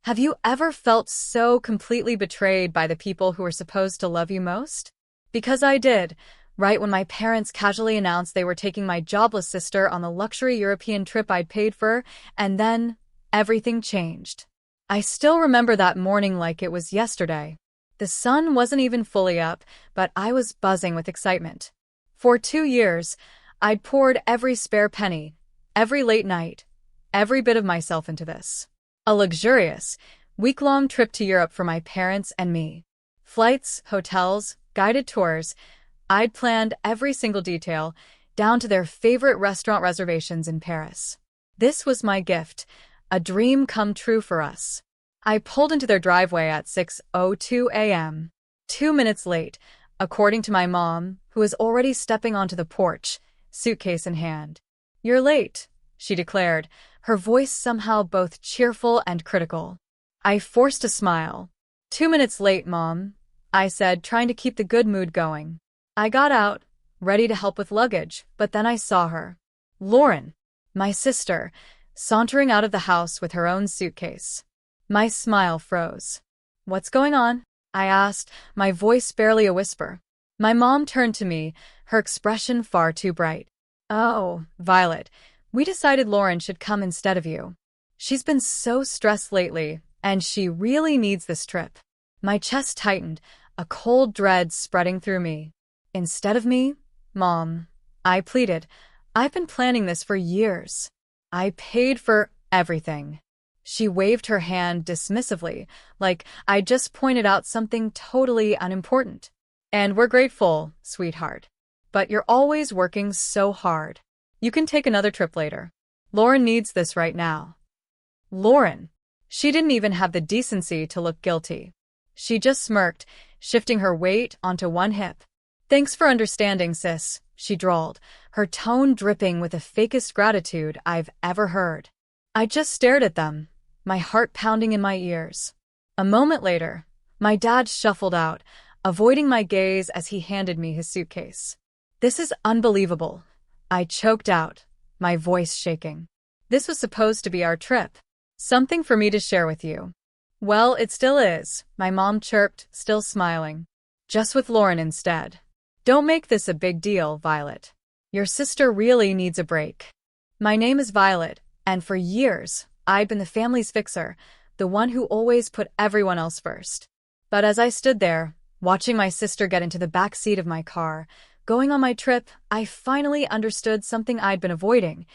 Have you ever felt so completely betrayed by the people who were supposed to love you most? Because I did, right when my parents casually announced they were taking my jobless sister on the luxury European trip I'd paid for, and then everything changed. I still remember that morning like it was yesterday. The sun wasn't even fully up, but I was buzzing with excitement. For 2 years, I'd poured every spare penny, every late night, every bit of myself into this. A luxurious, week-long trip to Europe for my parents and me. Flights, hotels, guided tours. I'd planned every single detail, down to their favorite restaurant reservations in Paris. This was my gift, a dream come true for us. I pulled into their driveway at 6:02 a.m. 2 minutes late, according to my mom, who was already stepping onto the porch, suitcase in hand. "You're late," she declared, her voice somehow both cheerful and critical. I forced a smile. "2 minutes late, Mom," I said, trying to keep the good mood going. I got out, ready to help with luggage, but then I saw her. Lauren, my sister, sauntering out of the house with her own suitcase. My smile froze. "What's going on?" I asked, my voice barely a whisper. My mom turned to me, her expression far too bright. "Oh, Violet, we decided Lauren should come instead of you. She's been so stressed lately, and she really needs this trip." My chest tightened, a cold dread spreading through me. "Instead of me, Mom," I pleaded. "I've been planning this for years. I paid for everything." She waved her hand dismissively, like I just pointed out something totally unimportant. "And we're grateful, sweetheart. But you're always working so hard. You can take another trip later. Lauren needs this right now." Lauren. She didn't even have the decency to look guilty. She just smirked, shifting her weight onto one hip. "Thanks for understanding, sis," she drawled, her tone dripping with the fakest gratitude I've ever heard. I just stared at them, my heart pounding in my ears. A moment later, my dad shuffled out, avoiding my gaze as he handed me his suitcase. "This is unbelievable," I choked out, my voice shaking. "This was supposed to be our trip. Something for me to share with you." "Well, it still is," my mom chirped, still smiling. "Just with Lauren instead. Don't make this a big deal, Violet. Your sister really needs a break." My name is Violet, and for years, I'd been the family's fixer, the one who always put everyone else first. But as I stood there, watching my sister get into the back seat of my car, going on my trip, I finally understood something I'd been avoiding.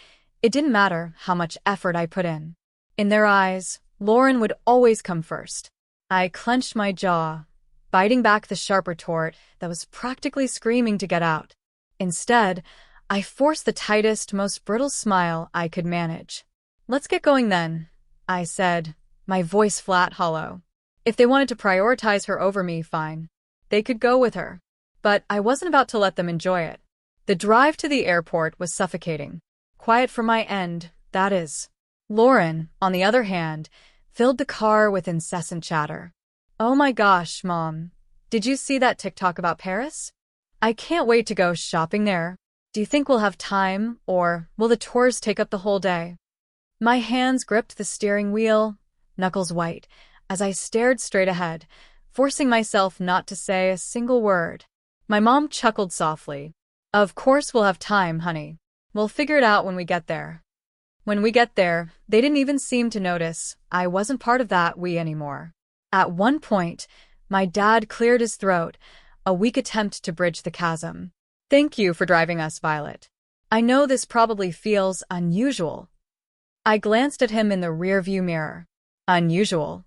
It didn't matter how much effort I put in. In their eyes, Lauren would always come first. I clenched my jaw, biting back the sharp retort that was practically screaming to get out. Instead, I forced the tightest, most brittle smile I could manage. "Let's get going then," I said, my voice flat hollow. If they wanted to prioritize her over me, fine. They could go with her. But I wasn't about to let them enjoy it. The drive to the airport was suffocating. Quiet from my end, that is. Lauren, on the other hand, filled the car with incessant chatter. "Oh my gosh, Mom. Did you see that TikTok about Paris? I can't wait to go shopping there. Do you think we'll have time, or will the tours take up the whole day?" My hands gripped the steering wheel, knuckles white, as I stared straight ahead, forcing myself not to say a single word. My mom chuckled softly. "Of course we'll have time, honey. We'll figure it out when we get there." When we get there, they didn't even seem to notice I wasn't part of that we anymore. At one point, my dad cleared his throat, a weak attempt to bridge the chasm. "Thank you for driving us, Violet. I know this probably feels unusual." I glanced at him in the rearview mirror. "Unusual?"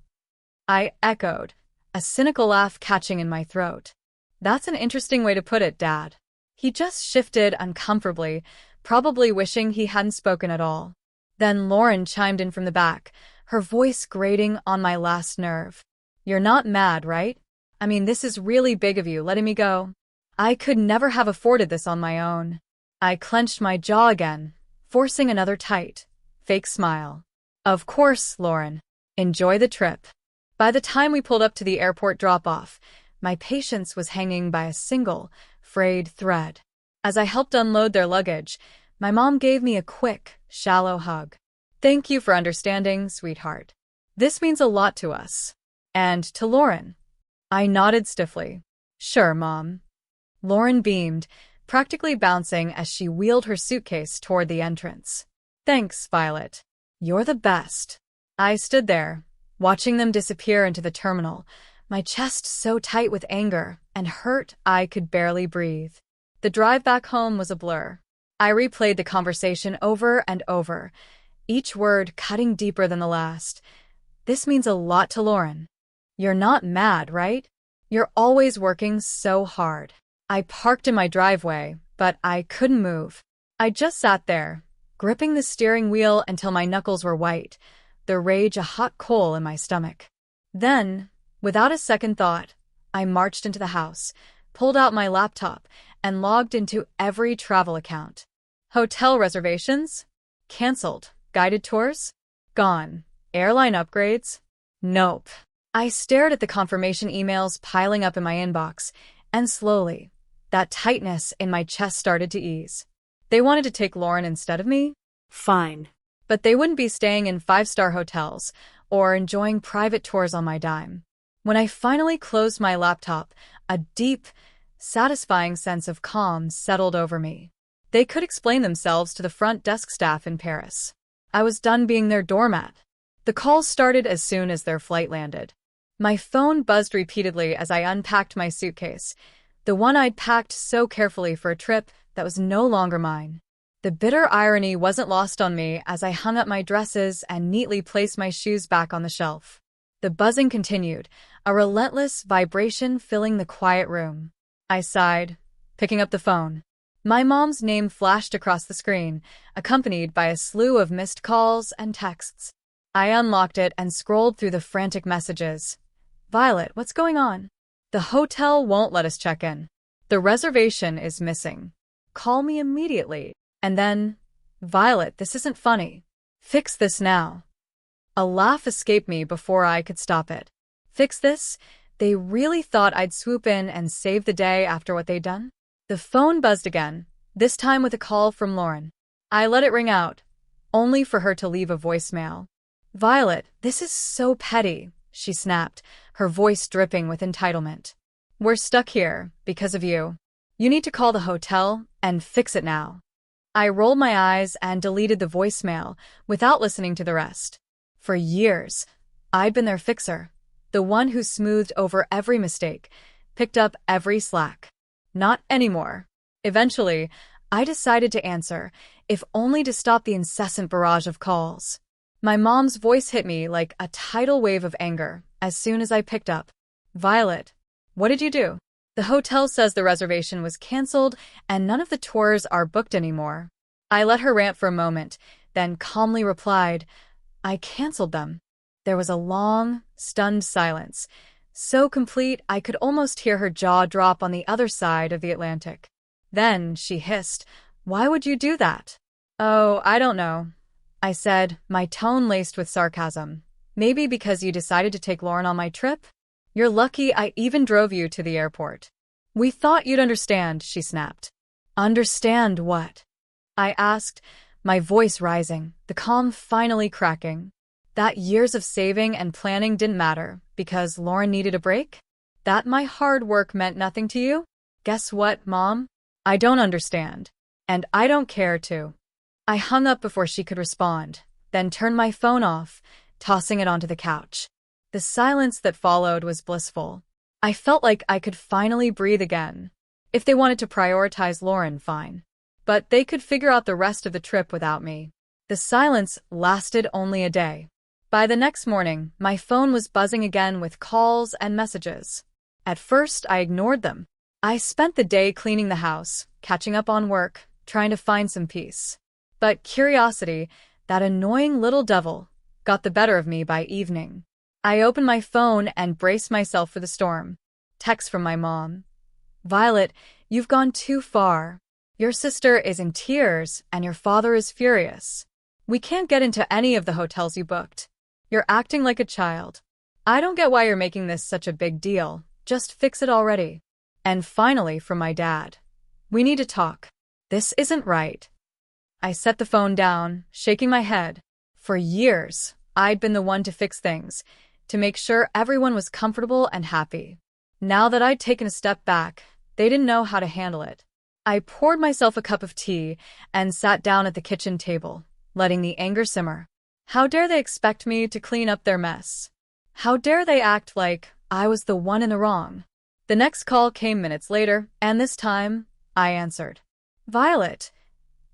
I echoed, a cynical laugh catching in my throat. "That's an interesting way to put it, Dad." He just shifted uncomfortably, probably wishing he hadn't spoken at all. Then Lauren chimed in from the back, her voice grating on my last nerve. "You're not mad, right? I mean, this is really big of you letting me go. I could never have afforded this on my own." I clenched my jaw again, forcing another tight, fake smile. "Of course, Lauren. Enjoy the trip." By the time we pulled up to the airport drop-off, my patience was hanging by a single, frayed thread. As I helped unload their luggage, my mom gave me a quick, shallow hug. "Thank you for understanding, sweetheart. This means a lot to us. And to Lauren. I nodded stiffly. Sure, Mom. Lauren beamed, practically bouncing as she wheeled her suitcase toward the entrance. Thanks, Violet. You're the best. I stood there, watching them disappear into the terminal, my chest so tight with anger and hurt I could barely breathe. The drive back home was a blur. I replayed the conversation over and over, each word cutting deeper than the last. This means a lot to Lauren. You're not mad, right? You're always working so hard. I parked in my driveway, but I couldn't move. I just sat there, gripping the steering wheel until my knuckles were white, the rage a hot coal in my stomach. Then, without a second thought, I marched into the house, pulled out my laptop, and logged into every travel account. Hotel reservations? Cancelled. Guided tours? Gone. Airline upgrades? Nope. I stared at the confirmation emails piling up in my inbox, and slowly, that tightness in my chest started to ease. They wanted to take Lauren instead of me? Fine. But they wouldn't be staying in five-star hotels or enjoying private tours on my dime. When I finally closed my laptop, a deep, satisfying sense of calm settled over me. They could explain themselves to the front desk staff in Paris. I was done being their doormat. The calls started as soon as their flight landed. My phone buzzed repeatedly as I unpacked my suitcase, the one I'd packed so carefully for a trip that was no longer mine. The bitter irony wasn't lost on me as I hung up my dresses and neatly placed my shoes back on the shelf. The buzzing continued, a relentless vibration filling the quiet room. I sighed, picking up the phone. My mom's name flashed across the screen, accompanied by a slew of missed calls and texts. I unlocked it and scrolled through the frantic messages. Violet, what's going on? The hotel won't let us check in. The reservation is missing. Call me immediately. And then, Violet, this isn't funny. Fix this now. A laugh escaped me before I could stop it. Fix this? They really thought I'd swoop in and save the day after what they'd done? The phone buzzed again, this time with a call from Lauren. I let it ring out, only for her to leave a voicemail. Violet, this is so petty, she snapped, her voice dripping with entitlement. We're stuck here, because of you. You need to call the hotel and fix it now. I rolled my eyes and deleted the voicemail without listening to the rest. For years, I'd been their fixer, the one who smoothed over every mistake, picked up every slack. Not anymore. Eventually, I decided to answer, if only to stop the incessant barrage of calls. My mom's voice hit me like a tidal wave of anger as soon as I picked up. Violet, what did you do? The hotel says the reservation was canceled and none of the tours are booked anymore. I let her rant for a moment, then calmly replied, I canceled them. There was a long, stunned silence, so complete I could almost hear her jaw drop on the other side of the Atlantic. Then she hissed, Why would you do that? Oh, I don't know, I said, my tone laced with sarcasm. Maybe because you decided to take Lauren on my trip? You're lucky I even drove you to the airport. We thought you'd understand, she snapped. Understand what? I asked, my voice rising, the calm finally cracking. That years of saving and planning didn't matter because Lauren needed a break? That my hard work meant nothing to you? Guess what, Mom? I don't understand. And I don't care to. I hung up before she could respond, then turned my phone off, tossing it onto the couch. The silence that followed was blissful. I felt like I could finally breathe again. If they wanted to prioritize Lauren, fine. But they could figure out the rest of the trip without me. The silence lasted only a day. By the next morning, my phone was buzzing again with calls and messages. At first, I ignored them. I spent the day cleaning the house, catching up on work, trying to find some peace. But curiosity, that annoying little devil, got the better of me by evening. I opened my phone and braced myself for the storm. Text from my mom. Violet, you've gone too far. Your sister is in tears and your father is furious. We can't get into any of the hotels you booked. You're acting like a child. I don't get why you're making this such a big deal. Just fix it already. And finally, from my dad. We need to talk. This isn't right. I set the phone down, shaking my head. For years, I'd been the one to fix things, to make sure everyone was comfortable and happy. Now that I'd taken a step back, they didn't know how to handle it. I poured myself a cup of tea and sat down at the kitchen table, letting the anger simmer. How dare they expect me to clean up their mess? How dare they act like I was the one in the wrong? The next call came minutes later, and this time, I answered. Violet.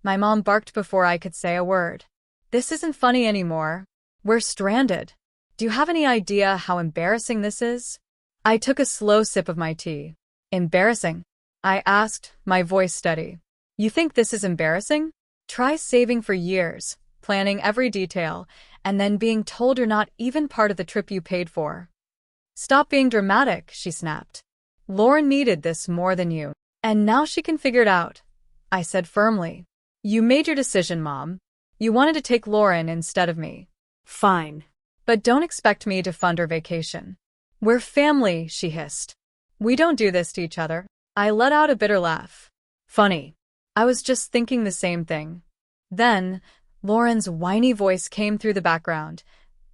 My mom barked before I could say a word. This isn't funny anymore. We're stranded. Do you have any idea how embarrassing this is? I took a slow sip of my tea. Embarrassing? I asked, my voice steady. You think this is embarrassing? Try saving for years, planning every detail, and then being told you're not even part of the trip you paid for. Stop being dramatic, she snapped. Lauren needed this more than you, and now she can figure it out, I said firmly. You made your decision, Mom. You wanted to take Lauren instead of me. Fine. But don't expect me to fund her vacation. We're family, she hissed. We don't do this to each other. I let out a bitter laugh. Funny. I was just thinking the same thing. Then, Lauren's whiny voice came through the background.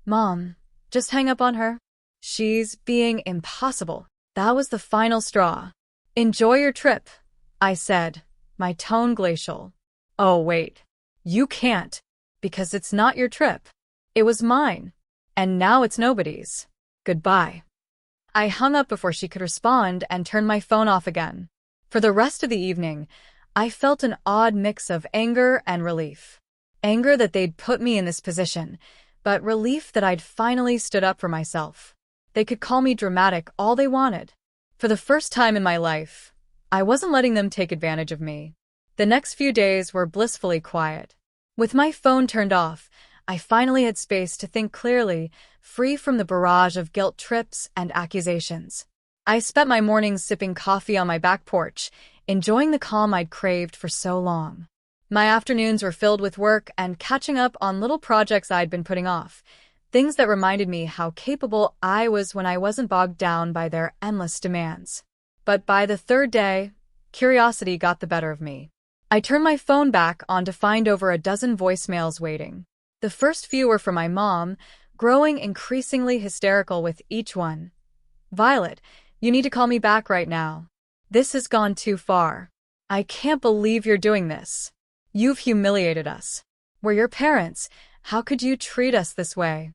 Mom, just hang up on her. She's being impossible. That was the final straw. Enjoy your trip, I said, my tone glacial. Oh, wait. You can't, because it's not your trip. It was mine. And now it's nobody's. Goodbye. I hung up before she could respond and turned my phone off again. For the rest of the evening, I felt an odd mix of anger and relief. Anger that they'd put me in this position, but relief that I'd finally stood up for myself. They could call me dramatic all they wanted. For the first time in my life, I wasn't letting them take advantage of me. The next few days were blissfully quiet. With my phone turned off, I finally had space to think clearly, free from the barrage of guilt trips and accusations. I spent my mornings sipping coffee on my back porch, enjoying the calm I'd craved for so long. My afternoons were filled with work and catching up on little projects I'd been putting off, things that reminded me how capable I was when I wasn't bogged down by their endless demands. But by the third day, curiosity got the better of me. I turned my phone back on to find over a dozen voicemails waiting. The first few were from my mom, growing increasingly hysterical with each one. Violet, you need to call me back right now. This has gone too far. I can't believe you're doing this. You've humiliated us. We're your parents. How could you treat us this way?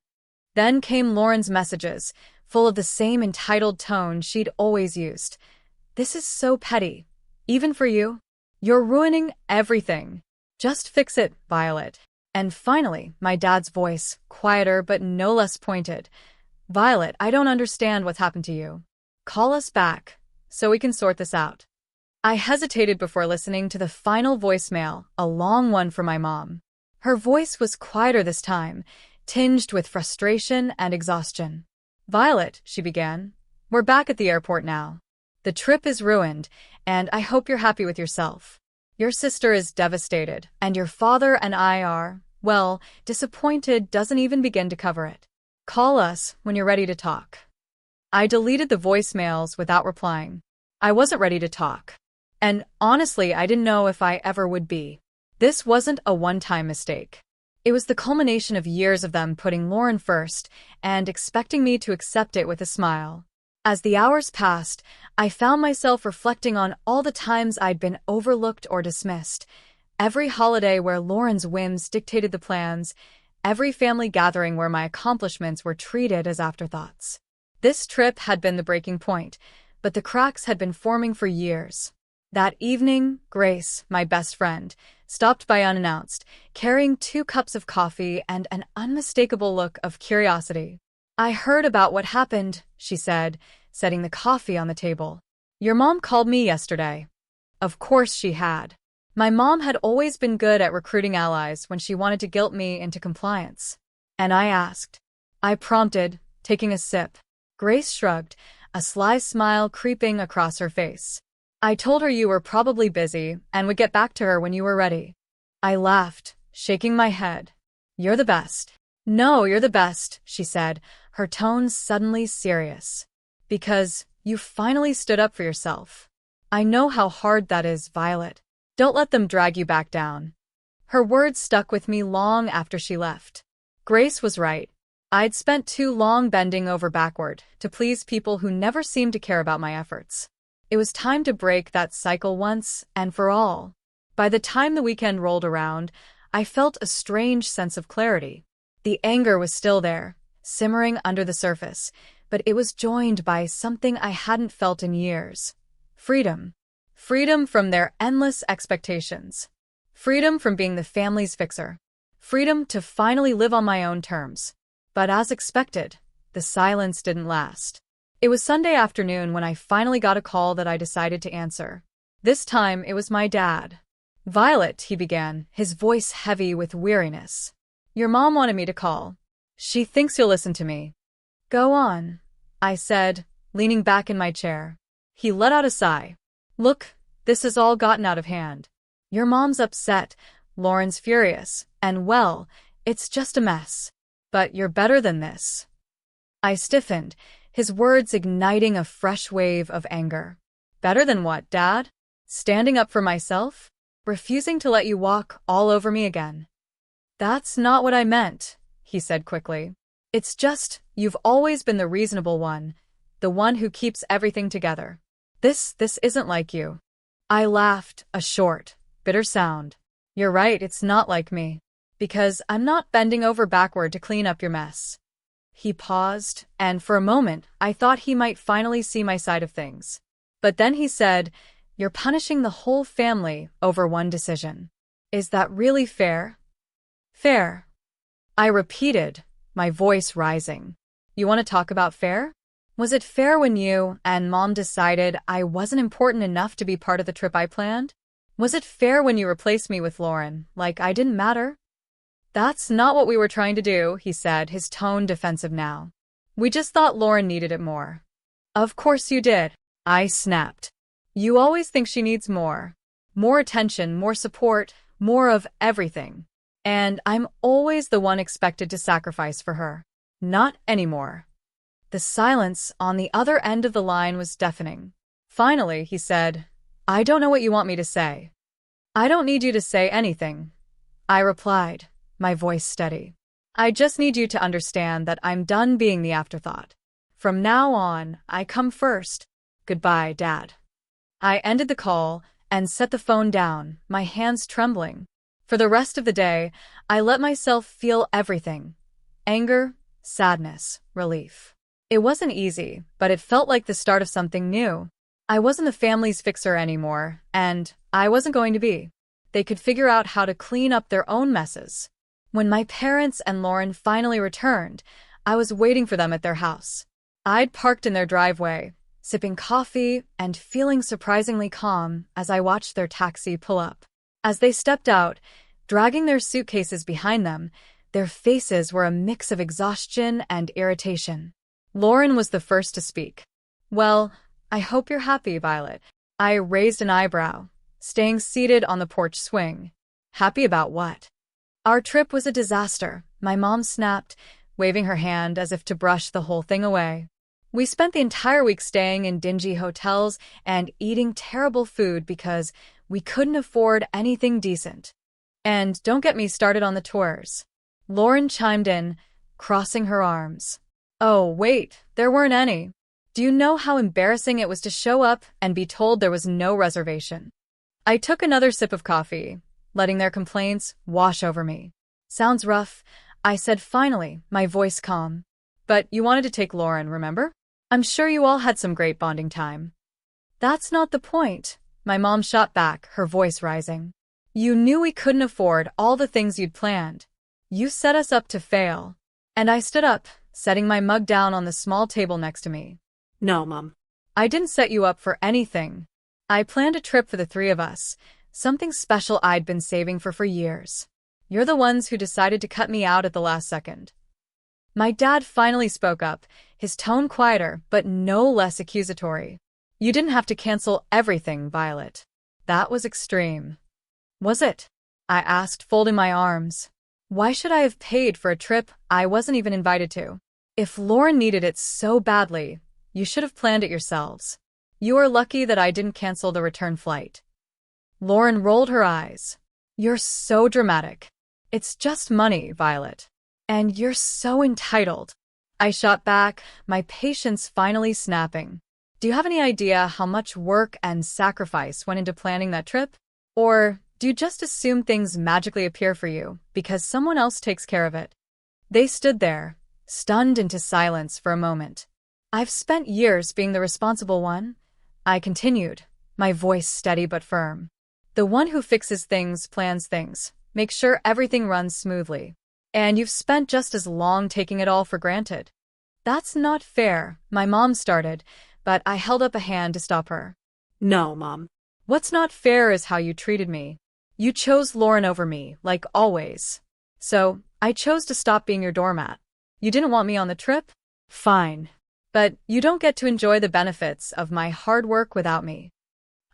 Then came Lauren's messages, full of the same entitled tone she'd always used. This is so petty. Even for you? You're ruining everything. Just fix it, Violet. And finally, my dad's voice, quieter but no less pointed. Violet, I don't understand what's happened to you. Call us back, so we can sort this out. I hesitated before listening to the final voicemail, a long one from my mom. Her voice was quieter this time, tinged with frustration and exhaustion. Violet, she began, we're back at the airport now. The trip is ruined, and I hope you're happy with yourself. Your sister is devastated, and your father and I are, well, disappointed doesn't even begin to cover it. Call us when you're ready to talk. I deleted the voicemails without replying. I wasn't ready to talk. And honestly, I didn't know if I ever would be. This wasn't a one-time mistake. It was the culmination of years of them putting Lauren first and expecting me to accept it with a smile. As the hours passed, I found myself reflecting on all the times I'd been overlooked or dismissed. Every holiday where Lauren's whims dictated the plans, every family gathering where my accomplishments were treated as afterthoughts. This trip had been the breaking point, but the cracks had been forming for years. That evening, Grace, my best friend, stopped by unannounced, carrying 2 cups of coffee and an unmistakable look of curiosity. I heard about what happened, she said, setting the coffee on the table. Your mom called me yesterday. Of course she had. My mom had always been good at recruiting allies when she wanted to guilt me into compliance. And I asked. I prompted, taking a sip. Grace shrugged, a sly smile creeping across her face. I told her you were probably busy and would get back to her when you were ready. I laughed, shaking my head. You're the best. No, you're the best, she said, her tone suddenly serious. Because you finally stood up for yourself. I know how hard that is, Violet. Don't let them drag you back down. Her words stuck with me long after she left. Grace was right. I'd spent too long bending over backward to please people who never seemed to care about my efforts. It was time to break that cycle once and for all. By the time the weekend rolled around, I felt a strange sense of clarity. The anger was still there, simmering under the surface, but it was joined by something I hadn't felt in years. Freedom. Freedom from their endless expectations. Freedom from being the family's fixer. Freedom to finally live on my own terms. But as expected, the silence didn't last. It was Sunday afternoon when I finally got a call that I decided to answer. This time, it was my dad. "Violet," he began, his voice heavy with weariness. "Your mom wanted me to call. She thinks you'll listen to me." "Go on," I said, leaning back in my chair. He let out a sigh. "Look, this has all gotten out of hand. Your mom's upset, Lauren's furious, and well, it's just a mess. But you're better than this." I stiffened, his words igniting a fresh wave of anger. "Better than what, Dad? Standing up for myself? Refusing to let you walk all over me again?" "That's not what I meant," he said quickly. "It's just, you've always been the reasonable one, the one who keeps everything together. This isn't like you." I laughed, a short, bitter sound. "You're right, it's not like me. Because I'm not bending over backward to clean up your mess." He paused, and for a moment, I thought he might finally see my side of things. But then he said, "You're punishing the whole family over one decision. Is that really fair?" "Fair?" I repeated, my voice rising. "You want to talk about fair? Was it fair when you and Mom decided I wasn't important enough to be part of the trip I planned? Was it fair when you replaced me with Lauren, like I didn't matter?" "That's not what we were trying to do," he said, his tone defensive now. "We just thought Lauren needed it more." "Of course you did," I snapped. "You always think she needs more. More attention, more support, more of everything. And I'm always the one expected to sacrifice for her. Not anymore." The silence on the other end of the line was deafening. Finally, he said, "I don't know what you want me to say." "I don't need you to say anything," I replied, my voice steady. "I just need you to understand that I'm done being the afterthought. From now on, I come first. Goodbye, Dad." I ended the call and set the phone down, my hands trembling. For the rest of the day, I let myself feel everything. Anger, sadness, relief. It wasn't easy, but it felt like the start of something new. I wasn't the family's fixer anymore, and I wasn't going to be. They could figure out how to clean up their own messes. When my parents and Lauren finally returned, I was waiting for them at their house. I'd parked in their driveway, sipping coffee and feeling surprisingly calm as I watched their taxi pull up. As they stepped out, dragging their suitcases behind them, their faces were a mix of exhaustion and irritation. Lauren was the first to speak. "Well, I hope you're happy, Violet." I raised an eyebrow, staying seated on the porch swing. "Happy about what?" "Our trip was a disaster," my mom snapped, waving her hand as if to brush the whole thing away. "We spent the entire week staying in dingy hotels and eating terrible food because we couldn't afford anything decent. And don't get me started on the tours." Lauren chimed in, crossing her arms. "Oh, wait, there weren't any. Do you know how embarrassing it was to show up and be told there was no reservation?" I took another sip of coffee, letting their complaints wash over me. "Sounds rough," I said finally, my voice calm. "But you wanted to take Lauren, remember? I'm sure you all had some great bonding time." "That's not the point," my mom shot back, her voice rising. "You knew we couldn't afford all the things you'd planned. You set us up to fail." And I stood up, setting my mug down on the small table next to me. "No, Mom. "I didn't set you up for anything. I planned a trip for the three of us, something special I'd been saving for years. You're the ones who decided to cut me out at the last second." My dad finally spoke up, his tone quieter but no less accusatory. "You didn't have to cancel everything, Violet. That was extreme." "Was it?" I asked, folding my arms. "Why should I have paid for a trip I wasn't even invited to? If Lauren needed it so badly, you should have planned it yourselves. You are lucky that I didn't cancel the return flight." Lauren rolled her eyes. "You're so dramatic. It's just money, Violet." And you're so entitled. I shot back, my patience finally snapping. Do you have any idea how much work and sacrifice went into planning that trip? Or do you just assume things magically appear for you because someone else takes care of it? They stood there, stunned into silence for a moment. I've spent years being the responsible one, I continued, my voice steady but firm. The one who fixes things, plans things, makes sure everything runs smoothly. And you've spent just as long taking it all for granted. That's not fair, my mom started, but I held up a hand to stop her. No, Mom. What's not fair is how you treated me. You chose Lauren over me, like always. So, I chose to stop being your doormat. You didn't want me on the trip? Fine. But you don't get to enjoy the benefits of my hard work without me.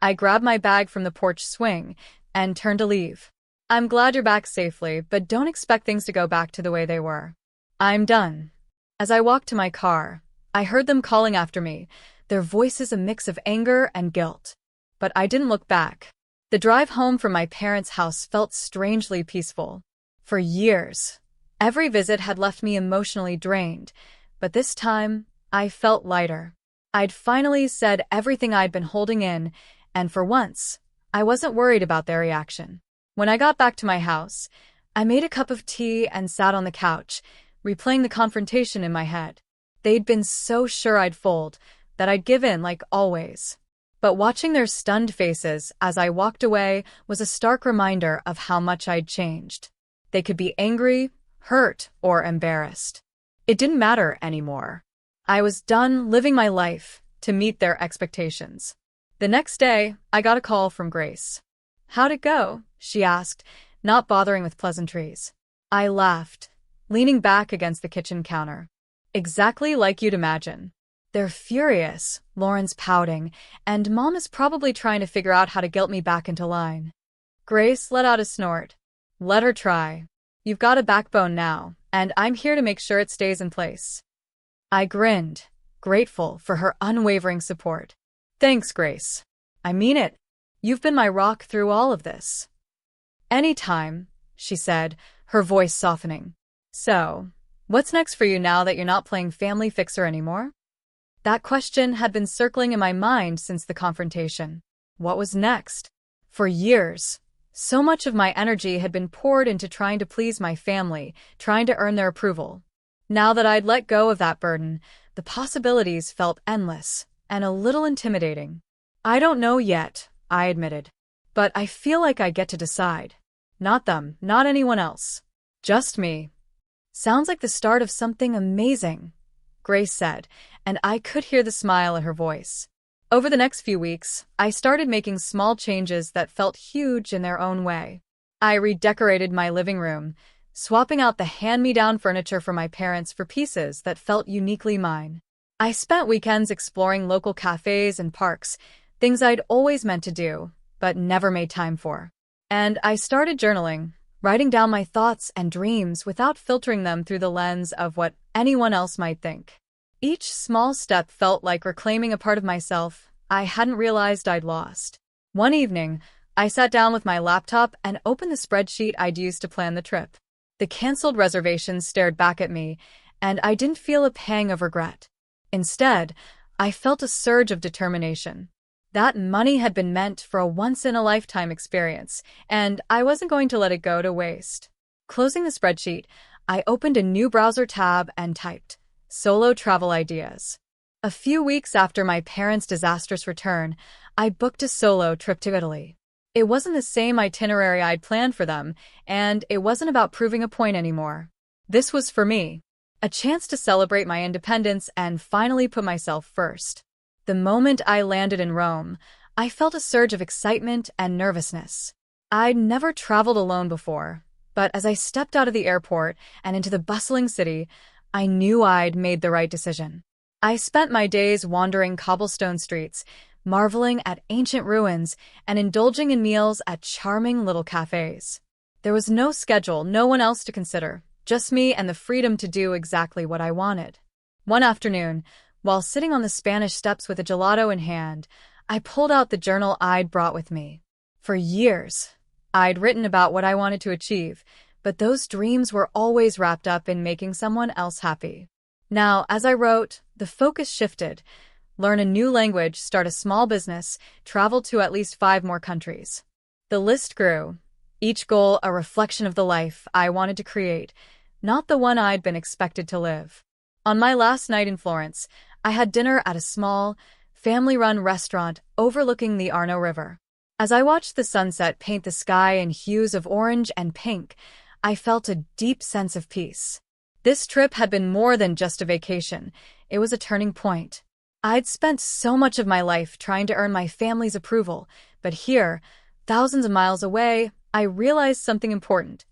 I grabbed my bag from the porch swing and turned to leave. I'm glad you're back safely, but don't expect things to go back to the way they were. I'm done. As I walked to my car, I heard them calling after me, their voices a mix of anger and guilt. But I didn't look back. The drive home from my parents' house felt strangely peaceful. For years, every visit had left me emotionally drained, but this time, I felt lighter. I'd finally said everything I'd been holding in, and for once, I wasn't worried about their reaction. When I got back to my house, I made a cup of tea and sat on the couch, replaying the confrontation in my head. They'd been so sure I'd fold, that I'd give in like always. But watching their stunned faces as I walked away was a stark reminder of how much I'd changed. They could be angry, hurt, or embarrassed. It didn't matter anymore. I was done living my life to meet their expectations. The next day, I got a call from Grace. How'd it go? She asked, not bothering with pleasantries. I laughed, leaning back against the kitchen counter. Exactly like you'd imagine. They're furious, Lauren's pouting, and Mom is probably trying to figure out how to guilt me back into line. Grace let out a snort. Let her try. You've got a backbone now, and I'm here to make sure it stays in place. I grinned, grateful for her unwavering support. Thanks, Grace. I mean it. You've been my rock through all of this. Anytime, she said, her voice softening. So, what's next for you now that you're not playing family fixer anymore? That question had been circling in my mind since the confrontation. What was next? For years, so much of my energy had been poured into trying to please my family, trying to earn their approval. Now that I'd let go of that burden, the possibilities felt endless and a little intimidating. I don't know yet, I admitted. But I feel like I get to decide. Not them, not anyone else. Just me. Sounds like the start of something amazing, Grace said, and I could hear the smile in her voice. Over the next few weeks, I started making small changes that felt huge in their own way. I redecorated my living room, swapping out the hand-me-down furniture from my parents for pieces that felt uniquely mine. I spent weekends exploring local cafes and parks, things I'd always meant to do, but never made time for. And I started journaling, writing down my thoughts and dreams without filtering them through the lens of what anyone else might think. Each small step felt like reclaiming a part of myself I hadn't realized I'd lost. One evening, I sat down with my laptop and opened the spreadsheet I'd used to plan the trip. The canceled reservations stared back at me, and I didn't feel a pang of regret. Instead, I felt a surge of determination. That money had been meant for a once-in-a-lifetime experience, and I wasn't going to let it go to waste. Closing the spreadsheet, I opened a new browser tab and typed, "Solo travel ideas." A few weeks after my parents' disastrous return, I booked a solo trip to Italy. It wasn't the same itinerary I'd planned for them, and it wasn't about proving a point anymore. This was for me, a chance to celebrate my independence and finally put myself first. The moment I landed in Rome, I felt a surge of excitement and nervousness. I'd never traveled alone before, but as I stepped out of the airport and into the bustling city, I knew I'd made the right decision. I spent my days wandering cobblestone streets, marveling at ancient ruins and indulging in meals at charming little cafes. There was no schedule, no one else to consider, just me and the freedom to do exactly what I wanted. One afternoon, while sitting on the Spanish steps with a gelato in hand, I pulled out the journal I'd brought with me. For years, I'd written about what I wanted to achieve, but those dreams were always wrapped up in making someone else happy. Now, as I wrote, the focus shifted. Learn a new language, start a small business, travel to at least 5 more countries. The list grew, each goal a reflection of the life I wanted to create, not the one I'd been expected to live. On my last night in Florence, I had dinner at a small, family-run restaurant overlooking the Arno River. As I watched the sunset paint the sky in hues of orange and pink, I felt a deep sense of peace. This trip had been more than just a vacation. It was a turning point. I'd spent so much of my life trying to earn my family's approval, but here, thousands of miles away, I realized something important.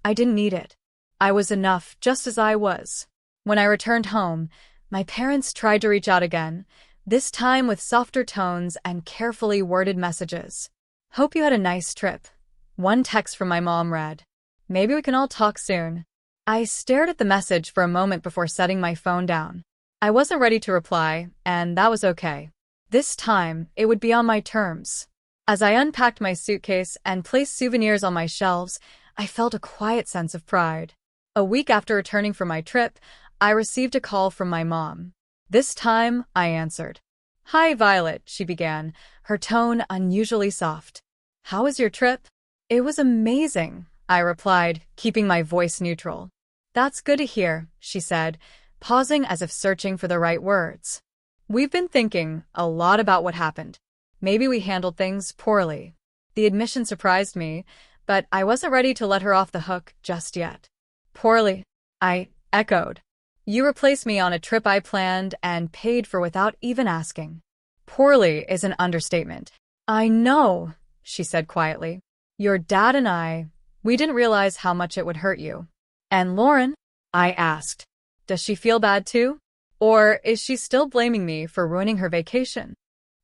I didn't need it. I was enough just as I was. When I returned home, my parents tried to reach out again, this time with softer tones and carefully worded messages. "Hope you had a nice trip." One text from my mom read, "Maybe we can all talk soon." I stared at the message for a moment before setting my phone down. I wasn't ready to reply, and that was okay. This time, it would be on my terms. As I unpacked my suitcase and placed souvenirs on my shelves, I felt a quiet sense of pride. A week after returning from my trip, I received a call from my mom. This time, I answered. "Hi, Violet," she began, her tone unusually soft. "How was your trip?" "It was amazing," I replied, keeping my voice neutral. "That's good to hear," she said, pausing as if searching for the right words. "We've been thinking a lot about what happened. Maybe we handled things poorly." The admission surprised me, but I wasn't ready to let her off the hook just yet. "Poorly?" I echoed. "You replaced me on a trip I planned and paid for without even asking." "Poorly is an understatement." "I know," she said quietly. "Your dad and we didn't realize how much it would hurt you." "And Lauren?" I asked. "Does she feel bad too? Or is she still blaming me for ruining her vacation?"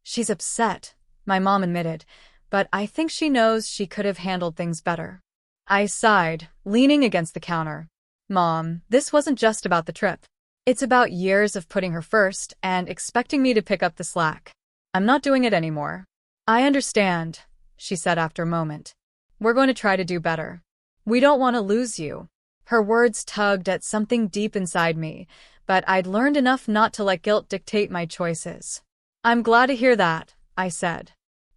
"She's upset," my mom admitted, "but I think she knows she could have handled things better." I sighed, leaning against the counter. "Mom, this wasn't just about the trip. It's about years of putting her first and expecting me to pick up the slack. I'm not doing it anymore." "I understand," she said after a moment. "We're going to try to do better. We don't want to lose you." Her words tugged at something deep inside me, but I'd learned enough not to let guilt dictate my choices. "I'm glad to hear that," I said.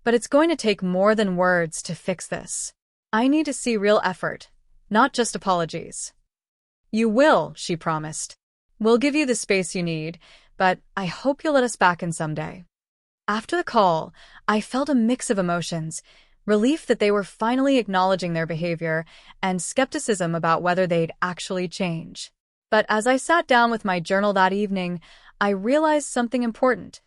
"But it's going to take more than words to fix this. I need to see real effort, not just apologies." "You will," she promised. "We'll give you the space you need, but I hope you'll let us back in someday." After the call, I felt a mix of emotions, relief that they were finally acknowledging their behavior, and skepticism about whether they'd actually change. But as I sat down with my journal that evening, I realized something important.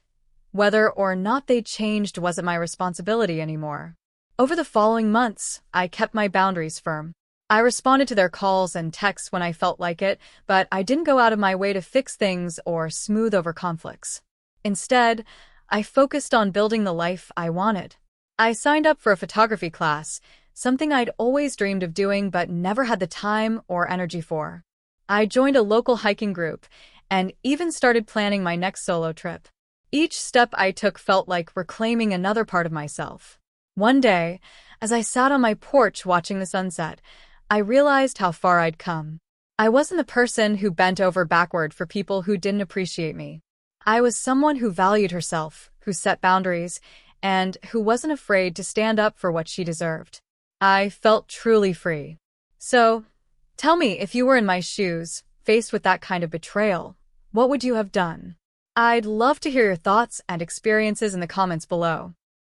Whether or not they changed wasn't my responsibility anymore. Over the following months, I kept my boundaries firm. I responded to their calls and texts when I felt like it, but I didn't go out of my way to fix things or smooth over conflicts. Instead, I focused on building the life I wanted. I signed up for a photography class, something I'd always dreamed of doing but never had the time or energy for. I joined a local hiking group and even started planning my next solo trip. Each step I took felt like reclaiming another part of myself. One day, as I sat on my porch watching the sunset, I realized how far I'd come. I wasn't the person who bent over backward for people who didn't appreciate me. I was someone who valued herself, who set boundaries, and who wasn't afraid to stand up for what she deserved. I felt truly free. So, tell me, if you were in my shoes, faced with that kind of betrayal, what would you have done? I'd love to hear your thoughts and experiences in the comments below.